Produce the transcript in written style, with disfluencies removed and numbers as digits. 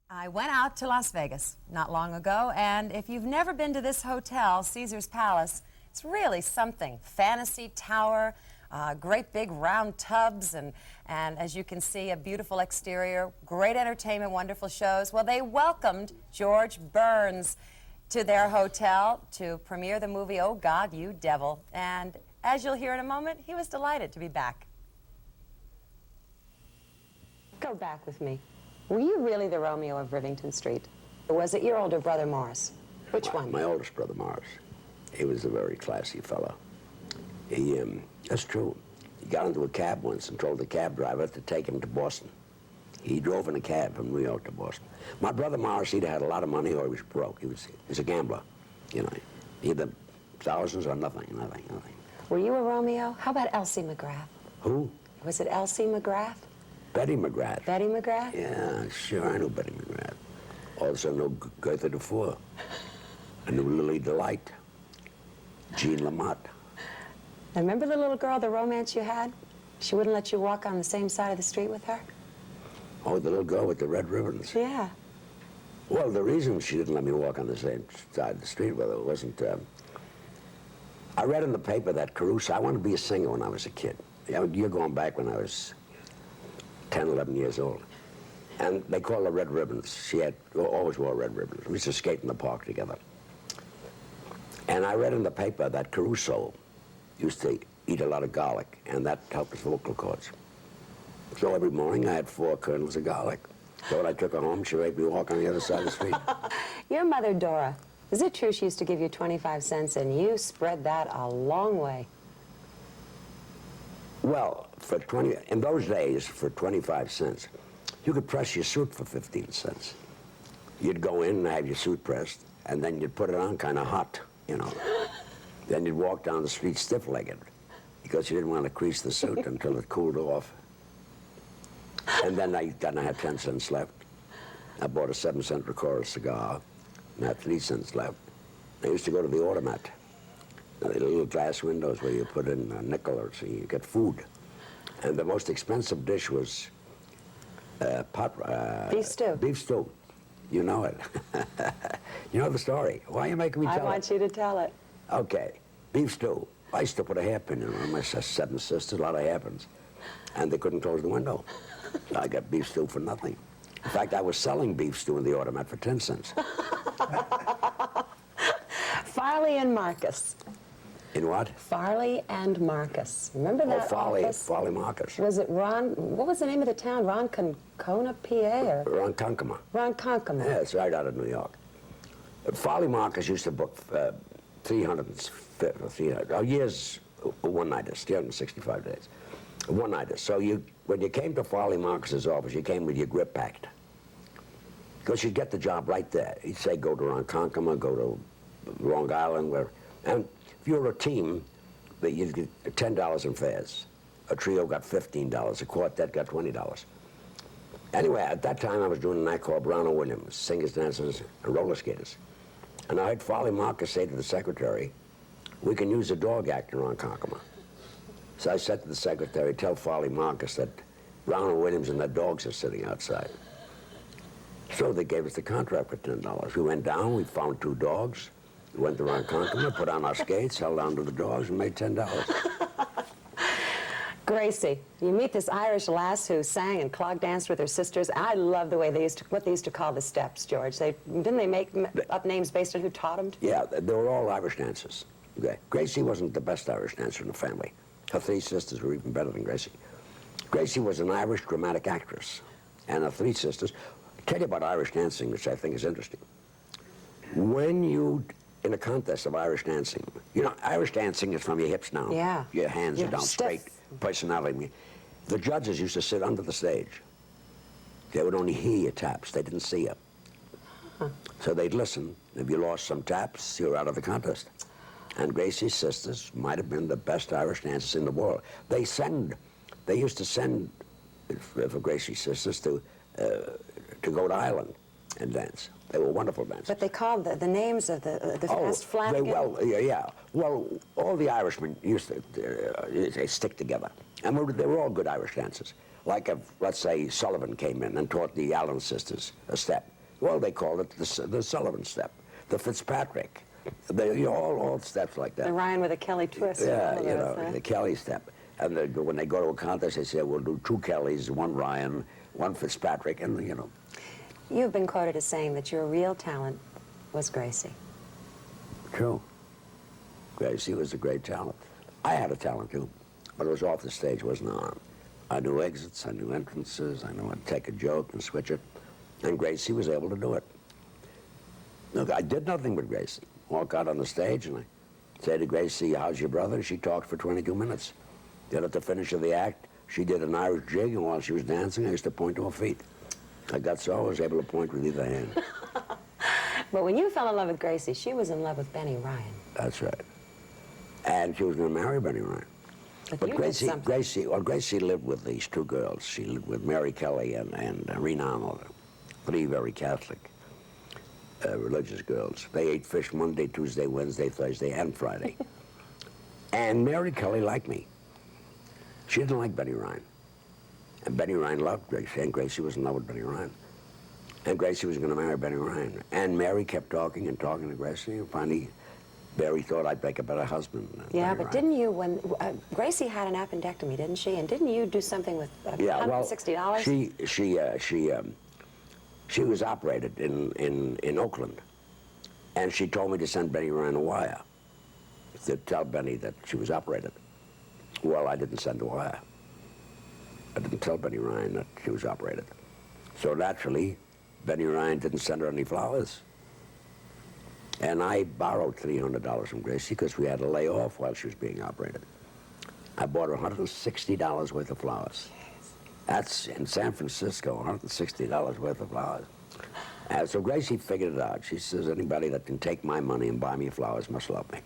I went out to Las Vegas not long ago, and if you've never been to this hotel, Caesar's Palace, it's really something. Fantasy tower, great big round tubs, and as you can see, a beautiful exterior, great entertainment, wonderful shows. Well, they welcomed George Burns to their hotel to premiere the movie Oh God, You Devil. And as you'll hear in a moment, he was delighted to be back. Go back with me. Were you really the Romeo of Rivington Street? Or was it your older brother, Morris? Which one? My oldest brother, Morris. He was a very classy fellow. That's true. He got into a cab once and told the cab driver to take him to Boston. He drove in a cab from New York to Boston. My brother Morris either had a lot of money or he was broke. He was a gambler, you know. Either thousands or nothing. Were you a Romeo? How about Elsie McGrath? Who? Was it Elsie McGrath? Betty McGrath. Betty McGrath? Yeah, sure, I knew Betty McGrath. Also knew Gertha Dufour. I knew Lily Delight. Jean Lamott. And remember the little girl, the romance you had? She wouldn't let you walk on the same side of the street with her? Oh, the little girl with the red ribbons? Yeah. Well, the reason she didn't let me walk on the same side of the street with her wasn't... I read in the paper that Caruso... I wanted to be a singer when I was a kid. You're going back when I was 10, 11 years old. And they called her red ribbons. She had always wore red ribbons. We used to skate in the park together. And I read in the paper that Caruso used to eat a lot of garlic, and that helped his vocal cords. So every morning I had 4 kernels of garlic. So when I took her home, she made me walk on the other side of the street. Your mother, Dora, is it true she used to give you 25 cents and you spread that a long way? Well, in those days, for 25 cents, you could press your suit for 15 cents. You'd go in and have your suit pressed, and then you'd put it on kind of hot, you know. Then you'd walk down the street stiff-legged, because you didn't want to crease the suit until it cooled off. And then I had 10 cents left. I bought a 7-cent Ricora cigar, and I had 3 cents left. I used to go to the automat. The little glass windows where you put in a nickel or so you get food. And the most expensive dish was beef stew. Beef stew. You know it. You know the story. Why are you making me tell it? I want you to tell it. Okay. Beef stew. I used to put a hairpin in one. My 7 sisters, a lot of hairpins. And they couldn't close the window. So I got beef stew for nothing. In fact, I was selling beef stew in the automat for 10 cents. Farley and Marcus. In what? Farley and Marcus. Remember that office? Farley Marcus. Was it Ron, what was the name of the town? Ronkonkoma, PA? Or? Ronkonkoma. Ronkonkoma. Yeah, it's right out of New York. Farley Marcus used to book 300 years, one-nighters, 365 days. One-nighters. So when you came to Farley Marcus's office, you came with your grip packed. Because you'd get the job right there. He'd say, go to Ronkonkoma, go to Long Island, and if you were a team, you'd get $10 in fares. A trio got $15. A quartet got $20. Anyway, at that time, I was doing a night called Brown and Williams, singers, dancers, and roller skaters. And I heard Farley Marcus say to the secretary, we can use a dog actor on Ronkonkoma. So I said to the secretary, tell Farley Marcus that Brown and Williams and their dogs are sitting outside. So they gave us the contract for $10. We went down, we found 2 dogs. We went to Ronkonkoma, put on our skates, held on to the dogs, and made $10. Gracie, you meet this Irish lass who sang and clog danced with her sisters. I love the way what they used to call the steps, George. Didn't they make up names based on who taught them? Yeah, they were all Irish dancers. Okay. Gracie wasn't the best Irish dancer in the family. Her 3 sisters were even better than Gracie. Gracie was an Irish dramatic actress, and her 3 sisters. I'll tell you about Irish dancing, which I think is interesting. When in a contest of Irish dancing, you know, Irish dancing is from your hips down. Yeah. Your hands are down stiff. straight, personality. The judges used to sit under the stage. They would only hear your taps. They didn't see you. Huh. So they'd listen. If you lost some taps, you were out of the contest. And Gracie's sisters might have been the best Irish dancers in the world. They used to send for Gracie's sisters to go to Ireland and dance. They were wonderful dancers. But they called the names of the fast Flanagan? Yeah. Well, all the Irishmen used to they stick together. And they were all good Irish dancers. Like if, let's say, Sullivan came in and taught the Allen sisters a step. Well, they called it the Sullivan step, the Fitzpatrick, all steps like that. The Ryan with a Kelly twist. Yeah, you know, the Kelly step. And when they go to a contest, they say, we'll do 2 Kellys, 1 Ryan, 1 Fitzpatrick, and, you know. You've been quoted as saying that your real talent was Gracie. True. Gracie was a great talent. I had a talent, too, but it was off the stage, wasn't on. I knew exits, I knew entrances, I knew how to take a joke and switch it, and Gracie was able to do it. Look, I did nothing with Gracie. Walk out on the stage and I say to Gracie, how's your brother? And she talked for 22 minutes. Then at the finish of the act, she did an Irish jig, and while she was dancing, I used to point to her feet. I got so I was able to point with either hand. But when you fell in love with Gracie, she was in love with Benny Ryan. That's right. And she was going to marry Benny Ryan. But you Gracie lived with these 2 girls. She lived with Mary Kelly and Rena Arnold, 3 very Catholic religious girls. They ate fish Monday, Tuesday, Wednesday, Thursday, and Friday. And Mary Kelly liked me. She didn't like Benny Ryan. And Benny Ryan loved Gracie, and Gracie was in love with Benny Ryan. And Gracie was going to marry Benny Ryan. And Mary kept talking and talking to Gracie, and finally, Barry thought I'd make a better husband than Yeah, Benny but Ryan. didn't you, when Gracie had an appendectomy, didn't she? And didn't you do something with $160? She was operated in Oakland, and she told me to send Benny Ryan a wire to tell Benny that she was operated. Well, I didn't send a wire. I didn't tell Benny Ryan that she was operated. So naturally, Benny Ryan didn't send her any flowers. And I borrowed $300 from Gracie because we had to lay off while she was being operated. I bought her $160 worth of flowers. That's in San Francisco, $160 worth of flowers. And so Gracie figured it out. She says, anybody that can take my money and buy me flowers must love me.